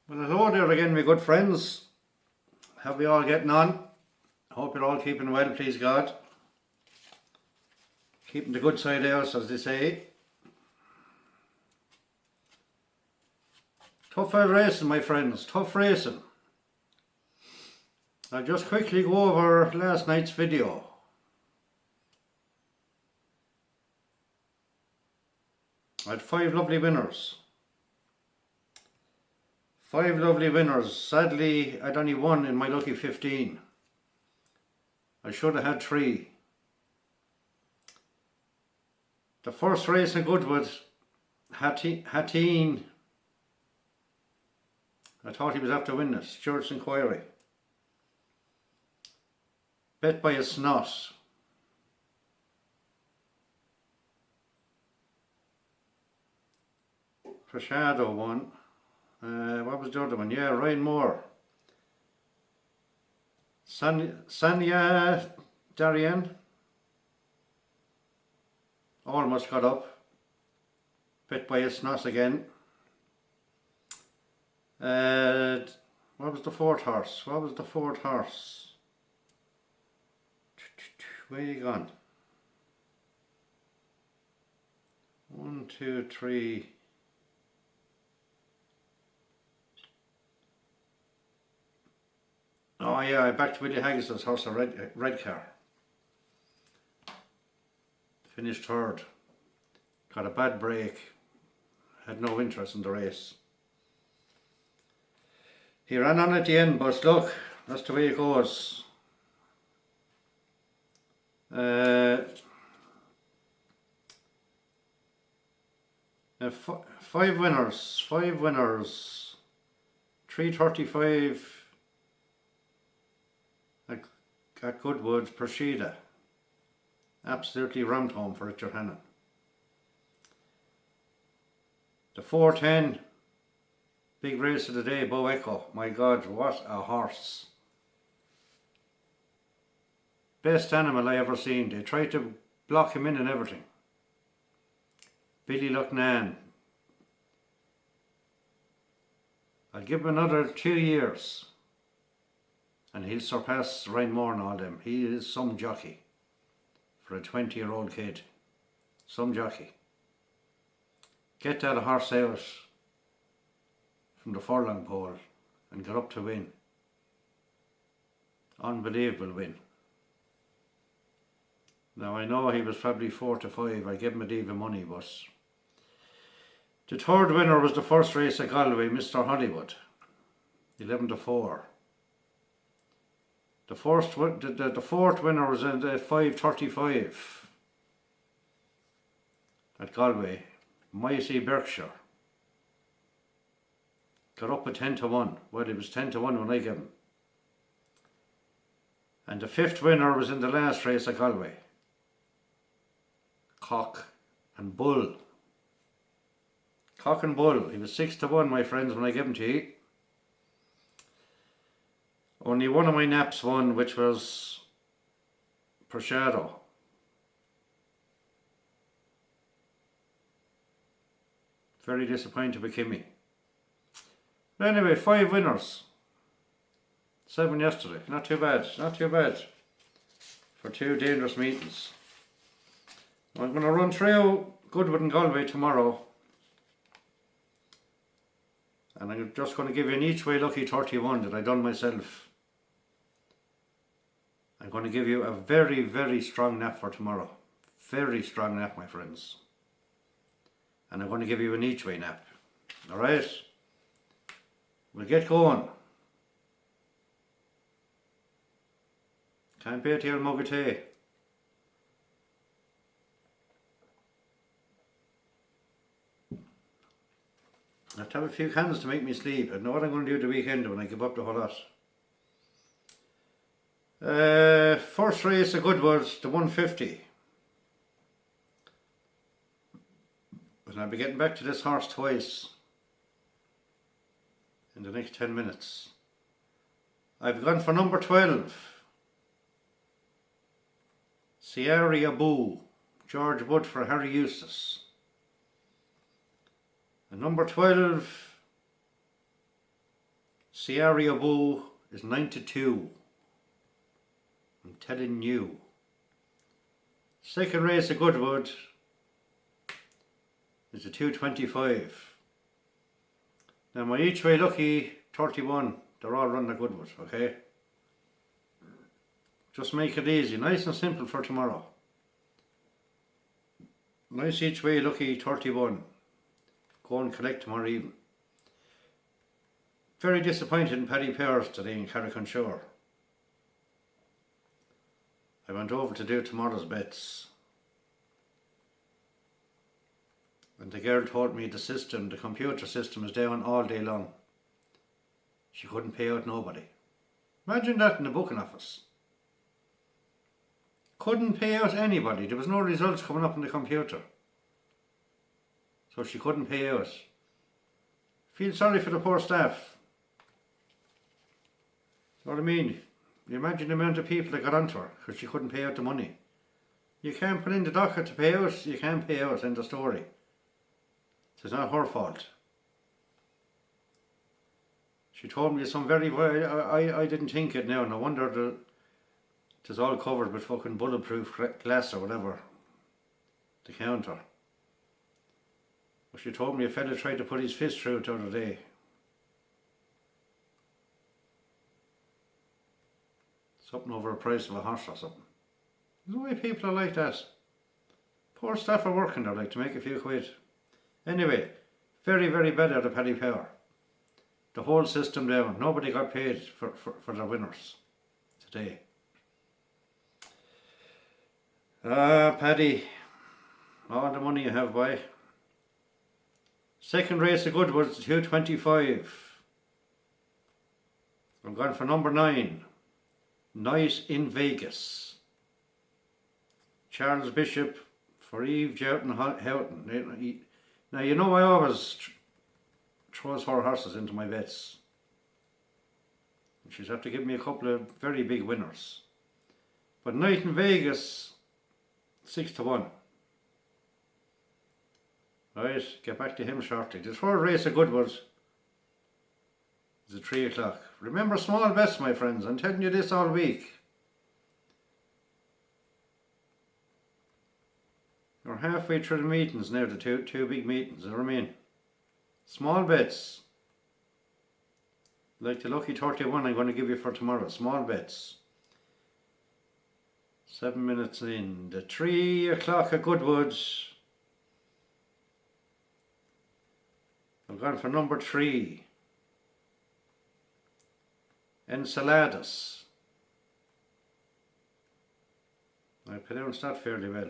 Well, hello there again, my good friends. How are we all getting on? Hope you're all keeping well, please God. Keeping the good side out, as they say. Tough racing, my friends, tough racing. I'll just quickly go over last night's video. I had 5 lovely winners. 5 lovely winners. Sadly, I'd only 1 in my lucky 15. I should have had 3. The first race in Goodwood, Hatteen, I thought he was after winning it, Stuart's Inquiry. Bet by a snot. Prashado won. What was the other one? Yeah, Ryan Moore. Sanya Darien almost got up. Bit by a snot again. What was the 4th horse? What was the 4th horse? Where you gone? 1, 2, 3. Oh yeah, I backed Willie Haggis's horse, a red car. Finished 3rd. Got a bad break. Had no interest in the race. He ran on at the end, but look, that's the way it goes. 5 winners, 5 winners. 335 at Goodwood, Prashida. Absolutely rammed home for Richard Hannon. The 410, big race of the day, Bo Echo. My God, what a horse. Best animal I ever seen. They tried to block him in and everything. Billy Lucknan. I'll give him another 2 years and he'll surpass Ryan Moore and all them. He is some jockey for a 20-year-old kid. Some jockey. Get that horse out from the furlong pole and get up to win. Unbelievable win. Now I know he was probably 4 to 5. I gave him a deal of money, but the 3rd winner was the first race at Galway, Mr. Hollywood. 11 to 4. The 4th winner was in the 5:35 at Galway, Mighty Berkshire. Got up at 10 to 1. Well, it was 10 to 1 when I gave him. And the 5th winner was in the last race at Galway. Cock and Bull. Cock and Bull. He was 6 to 1, my friends, when I gave him to you. Only one of my naps won, which was Prashado. Very disappointed with Kimmy. But anyway, 5 winners. 7 yesterday. Not too bad. Not too bad for 2 dangerous meetings. I'm going to run through Goodwood and Galway tomorrow. And I'm just going to give you an each way lucky 31 that I done myself. I'm going to give you a very, very strong nap for tomorrow. Very strong nap, my friends. And I'm going to give you an each way nap. Alright? We'll get going. Can't beat your mug of tea. I have to have a few candles to make me sleep. I know what I'm going to do the weekend when I give up the whole lot. First race of Goodwood, the 150. And I'll be getting back to this horse twice in the next 10 minutes. I've gone for number 12. Sierra Abu, George Wood for Harry Eustace. And number 12, Sierra Boo is 9-2. I'm telling you. Second race of Goodwood is a 225. Now my each way lucky 31, they're all run at Goodwood, okay? Just make it easy, nice and simple for tomorrow. Nice each way lucky 31. Go and collect tomorrow evening. Very disappointed in Paddy Powers today in Carrick-on-Shore. I went over to do tomorrow's bets. And the girl told me the computer system is down all day long. She couldn't pay out nobody. Imagine that in the booking office. Couldn't pay out anybody. There was no results coming up on the computer. So she couldn't pay out. Feel sorry for the poor staff. You know what I mean? You imagine the amount of people that got onto her because she couldn't pay out the money. You can't put in the docket to pay out, you can't pay out, end of story. So it's not her fault. She told me some very, I didn't think it now, and I wonder that it's all covered with fucking bulletproof glass or whatever. The counter. But she told me a fella tried to put his fist through it the other day. Something over the price of a horse or something. There's no way people are like that. Poor staff are working there like to make a few quid. Anyway, very, very bad out of Paddy Power. The whole system down. Nobody got paid for their winners today. Paddy, all the money you have, boy. Second race of Goodwood, 225. I'm going for number 9. Night in Vegas. Charles Bishop for Eve Joughton Houghton. Now you know I always throws 4 horses into my bets. She's have to give me a couple of very big winners. But Night in Vegas, 6-1. Right, get back to him shortly. The third race of Goodwood is at 3 o'clock. Remember small bets, my friends. I'm telling you this all week. You're halfway through the meetings now, the two big meetings, you know what I mean? Small bets. Like the lucky 31 I'm going to give you for tomorrow. Small bets. 7 minutes in. The 3 o'clock at Goodwood. I've gone for number 3. Enceladus. I pronounced that fairly well.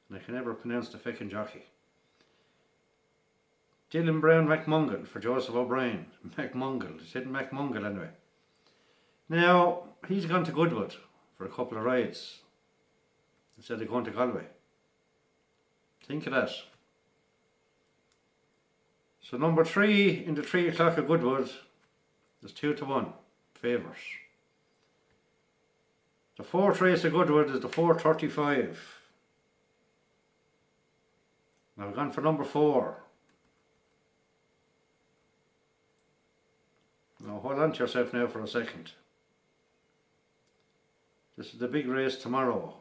And I can never pronounce the feckin' jockey. Dylan Brown McMungle for Joseph O'Brien. McMungle. It's hitting McMungle anyway. Now, he's gone to Goodwood for a couple of rides instead of going to Galway. Think of that. So number 3 in the 3 o'clock at Goodwood is 2-1 favours. The 4th race at Goodwood is the 4:35. Now I've gone for number 4. Now hold on to yourself now for a second. This is the big race tomorrow,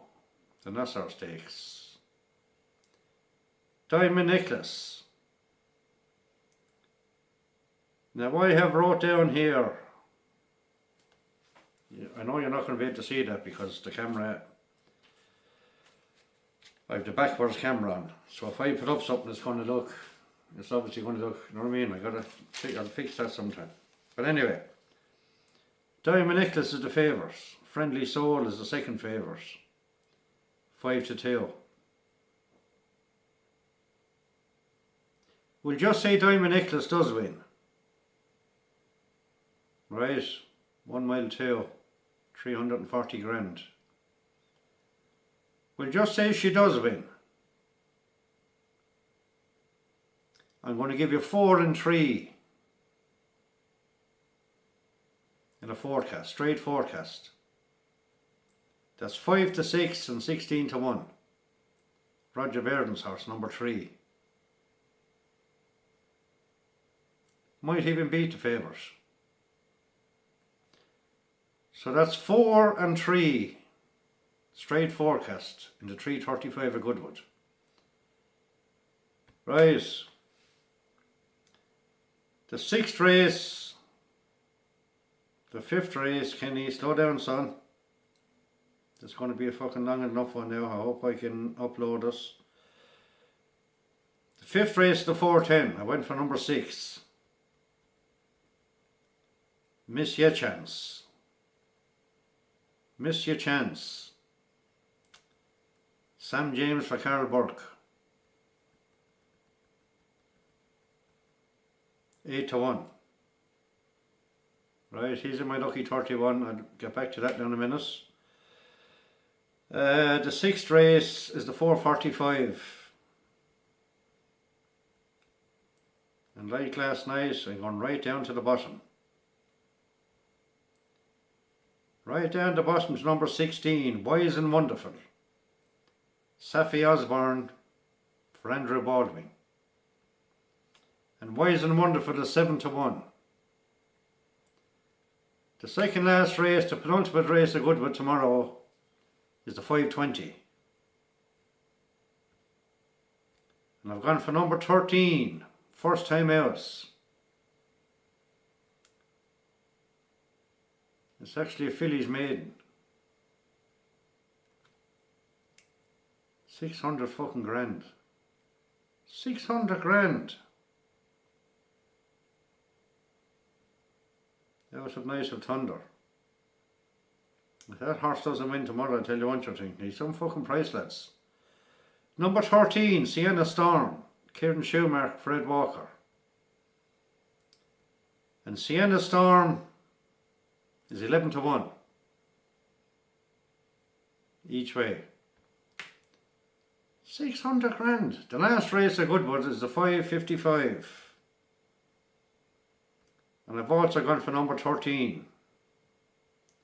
the Nassau Stakes. Diamond Necklace. Now I have wrote down here, I know you're not going to be able to see that because the camera, I have the backwards camera on, so if I put up something it's going to look, it's obviously going to look, you know what I mean, I'll fix that sometime. But anyway, Diamond Necklace is the favours, Friendly Soul is the second favours, 5-2. We'll just say Diamond Necklace does win. Right, 1 mile 2, 340 grand. We'll just say she does win. I'm going to give you 4 and 3 in a forecast, straight forecast. That's 5-6 and 16-1. Roger Verdon's horse, number 3. Might even beat the favours. So that's 4 and 3 straight forecast in the 3:35 at Goodwood. Right. The 6th race, the 5th race, Kenny, slow down son. It's going to be a fucking long enough one now. I hope I can upload this. The 5th race, the 4:10. I went for number 6. Miss Your Chance. Miss Your Chance. Sam James for Carl Burke. 8-1. Right, he's in my lucky 31. I'll get back to that in a minute. The 6th race is the 4:45. And like last night, I'm going right down to the bottom. Right down the bottom to number 16, Wise and Wonderful. Safi Osborne for Andrew Baldwin. And Wise and Wonderful is 7-1. The second last race, the penultimate race at Goodwood tomorrow, is the 5:20. And I've gone for number 13, first time out. It's actually a filly's maiden. 600 fucking grand. 600 grand. Out of Nice of Thunder. If that horse doesn't win tomorrow, I'll tell you one thing. He's some fucking price, lads. Number 13, Sienna Storm. Kieran Schumacher, Fred Walker. And Sienna Storm is 11-1. Each way. 600 grand. The last race at Goodwood is the 5:55. And I've also gone for number 13.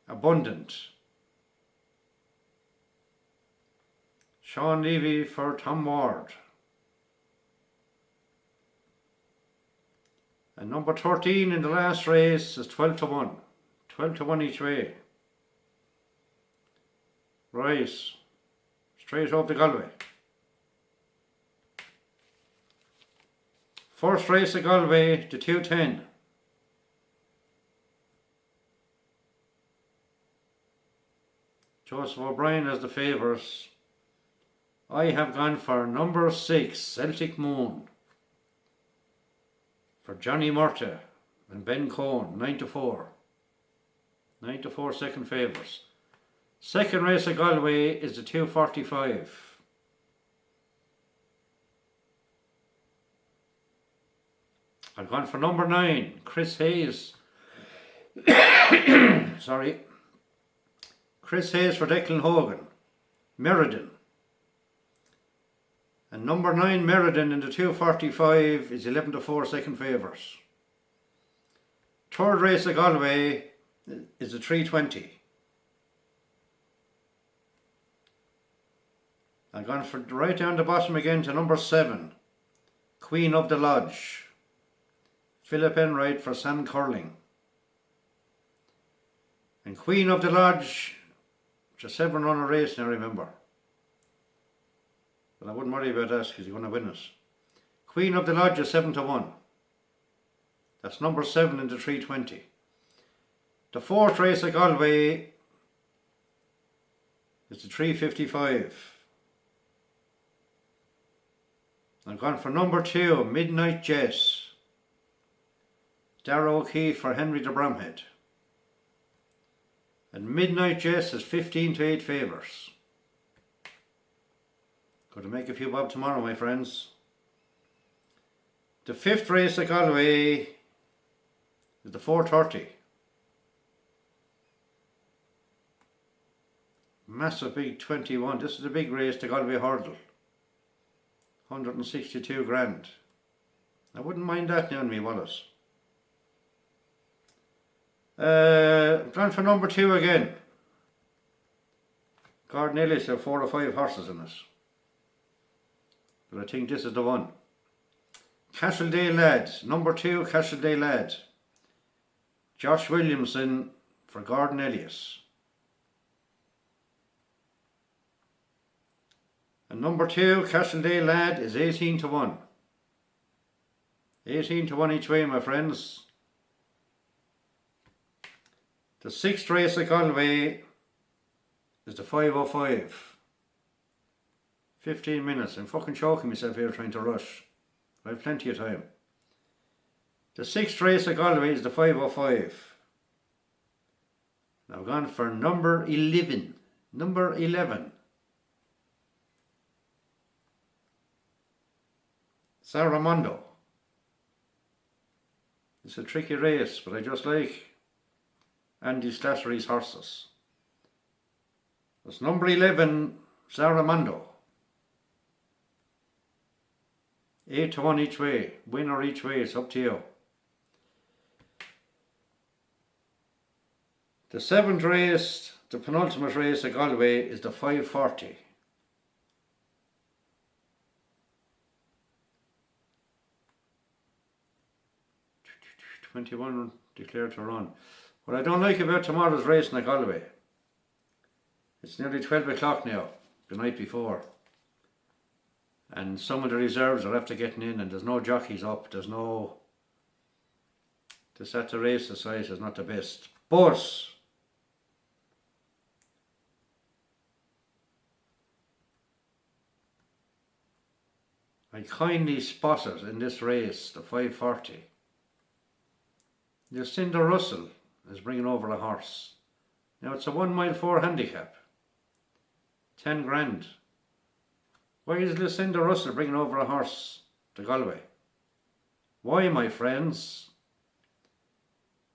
Abundant. Sean Levy for Tom Ward. And number 13 in the last race is 12-1. 12-1 each way. Right. Straight up to Galway. First race at Galway, the 2:10. Joseph O'Brien as the favourites. I have gone for number 6, Celtic Moon. For Johnny Murta and Ben Cohn, 9-4. 9-4 second favourites. Second race at Galway is the 2:45. I've gone for number 9, Chris Hayes. Sorry. Chris Hayes for Declan Hogan. Meriden. And number 9, Meriden in the 2:45 is 11-4 second favourites. Third race at Galway is the 3:20. I've gone for right down the bottom again to number 7, Queen of the Lodge. Philip Enright for Sam Curling. And Queen of the Lodge, it's a 7-runner race now, remember. But I wouldn't worry about that because you're going to win it. Queen of the Lodge is 7-1. That's number 7 in the 3:20. The fourth race at Galway is the 3:55. I've gone for number 2, Midnight Jet. Darrow O'Keefe for Henry de Bromhead. And Midnight Jet is 15-8 favourites. Got to make a few bob tomorrow, my friends. The fifth race at Galway is the 4:30. Massive big 21. This is a big race, the Galway Hurdle. 162 grand. I wouldn't mind that now in me wallet. Gone for number 2 again. Gordon Ellis have 4 or 5 horses in it. But I think this is the one. Cashildale Lad. Number 2, Cashildale Lad. Josh Williamson for Gordon Elliott. And number 2, Castledale Lad, is 18 to 1. 18 to 1 each way, my friends. The 6th race at Galway is the 5:05. 15 minutes. I'm fucking choking myself here trying to rush. I have plenty of time. The 6th race at Galway is the 5:05. Now I've gone for number 11. Number 11. Saramondo. It's a tricky race, but I just like Andy Slattery's horses. It's number 11, Saramondo. 8 to 1 each way. Winner each way, it's up to you. The 7th race, the penultimate race at Galway, is the 5:40. 21 declared to run. What I don't like about tomorrow's race in Galway, it's nearly 12 o'clock now, the night before. And some of the reserves are after getting in, and there's no jockeys up, there's no... To set the race aside is not the best. But I kindly spotted in this race, the 5:40, Lucinda Russell is bringing over a horse. Now it's a 1 mile 4 handicap. 10 grand. Why is Lucinda Russell bringing over a horse to Galway? Why, my friends?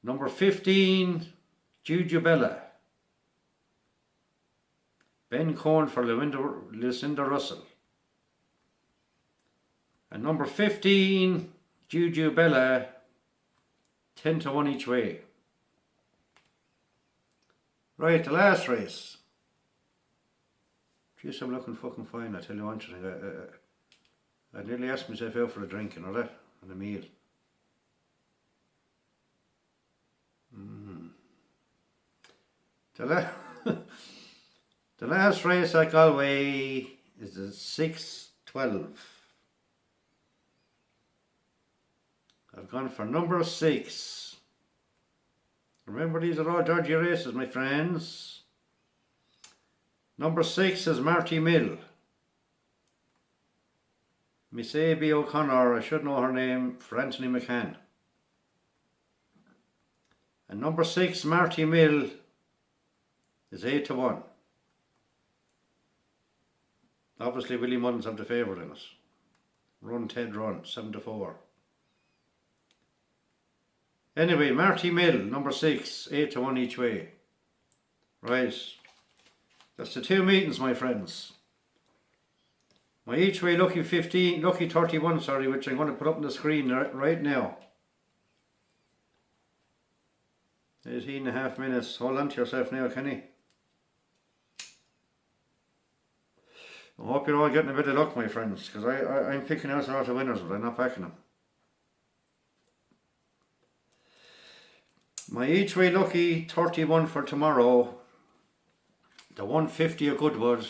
Number 15, Jujubella. Ben Corn for Lucinda Russell. And number 15, Jujubella, 10 to 1 each way. Right, the last race. Jeez, I'm looking fucking fine, I tell you one thing. I nearly asked myself out for a drink, you know that, and a meal. The last race at Galway is the 6:12. I've gone for number 6. Remember, these are all dodgy races, my friends. Number 6 is Marty Mill. Miss A.B. O'Connor, I should know her name, for Anthony McCann. And number 6, Marty Mill, is 8 to 1. Obviously, Willie Mullins have the favourite in it. Run Ted Run, 7 to 4. Anyway, Marty Mill, number 6, 8 to 1 each way. Right. That's the 2 meetings, my friends. My each way lucky 31, sorry, which I'm going to put up on the screen right now. 18.5 minutes. Hold on to yourself now, Kenny. I hope you're all getting a bit of luck, my friends, because I'm picking out a lot of winners, but I'm not backing them. My each way lucky 31 for tomorrow, the 150 of Goodwood,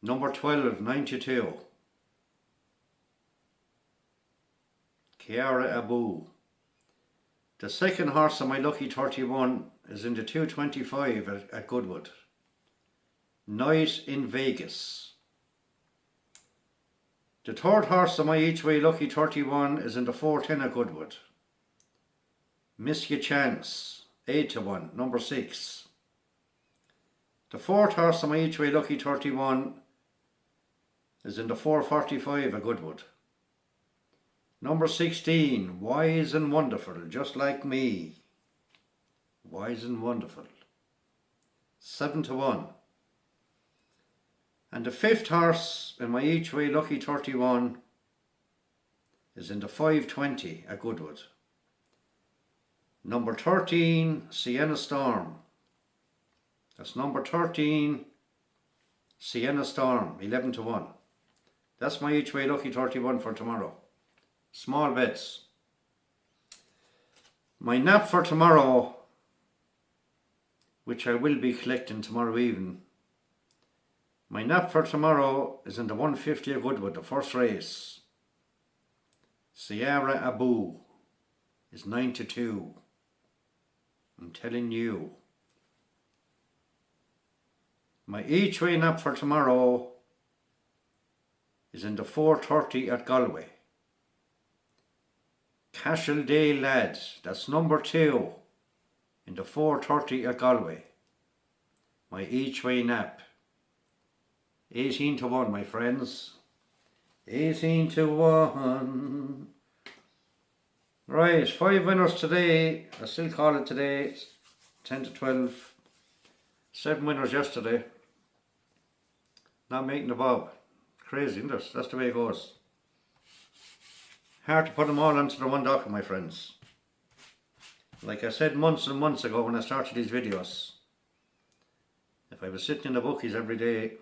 number 12, 92. Kiara Abu. The second horse of my lucky 31 is in the 225 at Goodwood. Night in Vegas. The third horse of my each way lucky 31 is in the 410 at Goodwood. Miss Your Chance, 8 to 1, number 6. The fourth horse of my each way lucky 31 is in the 445 at Goodwood. Number 16, Wise and Wonderful, just like me. Wise and Wonderful, 7 to 1. And the fifth horse in my each way lucky 31 is in the 520 at Goodwood. Number 13, Sienna Storm. That's number 13, Sienna Storm, 11 to 1. That's my each way lucky 31 for tomorrow. Small bets. My nap for tomorrow which I will be collecting tomorrow evening. My nap for tomorrow is in the 150 of Goodwood, the first race. Sierra Abu is 9-2. I'm telling you. My each way nap for tomorrow is in the 4:30 at Galway. Cashel Day Lad, that's number 2 in the 4:30 at Galway. My each way nap. 18-1, my friends. 18-1. Right, 5 winners today. I still call it today. 10-12. 7 winners yesterday. Not making the bob. Crazy, isn't it? That's the way it goes. Hard to put them all onto the one docket, my friends. Like I said months and months ago when I started these videos, if I was sitting in the bookies every day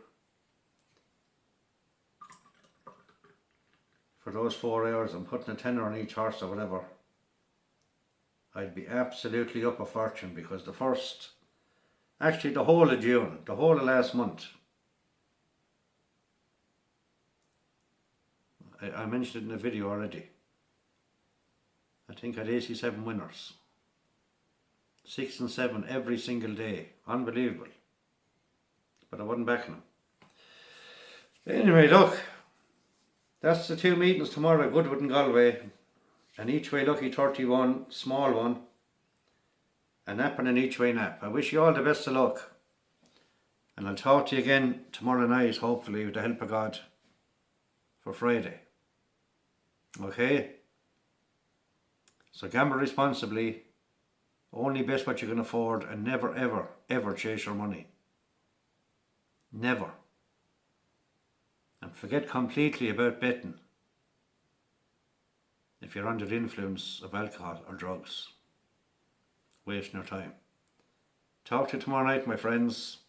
for those 4 hours and putting a tenner on each horse or whatever, I'd be absolutely up a fortune, because the whole of June, the whole of last month, I mentioned it in a video already, I think I had 87 winners. 6 and 7 every single day. Unbelievable. But I wasn't backing them. Anyway, look, that's the 2 meetings tomorrow, Goodwood and Galway. An each way lucky 31, small one. A nap and an each way nap. I wish you all the best of luck. And I'll talk to you again tomorrow night, hopefully, with the help of God, for Friday. Okay? So gamble responsibly. Only bet what you can afford, and never ever, ever chase your money. Never. And forget completely about betting if you're under the influence of alcohol or drugs. Wasting your time. Talk to you tomorrow night, my friends.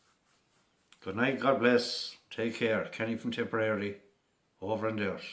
Good night, God bless. Take care. Kenny from Tipperary. Over and out.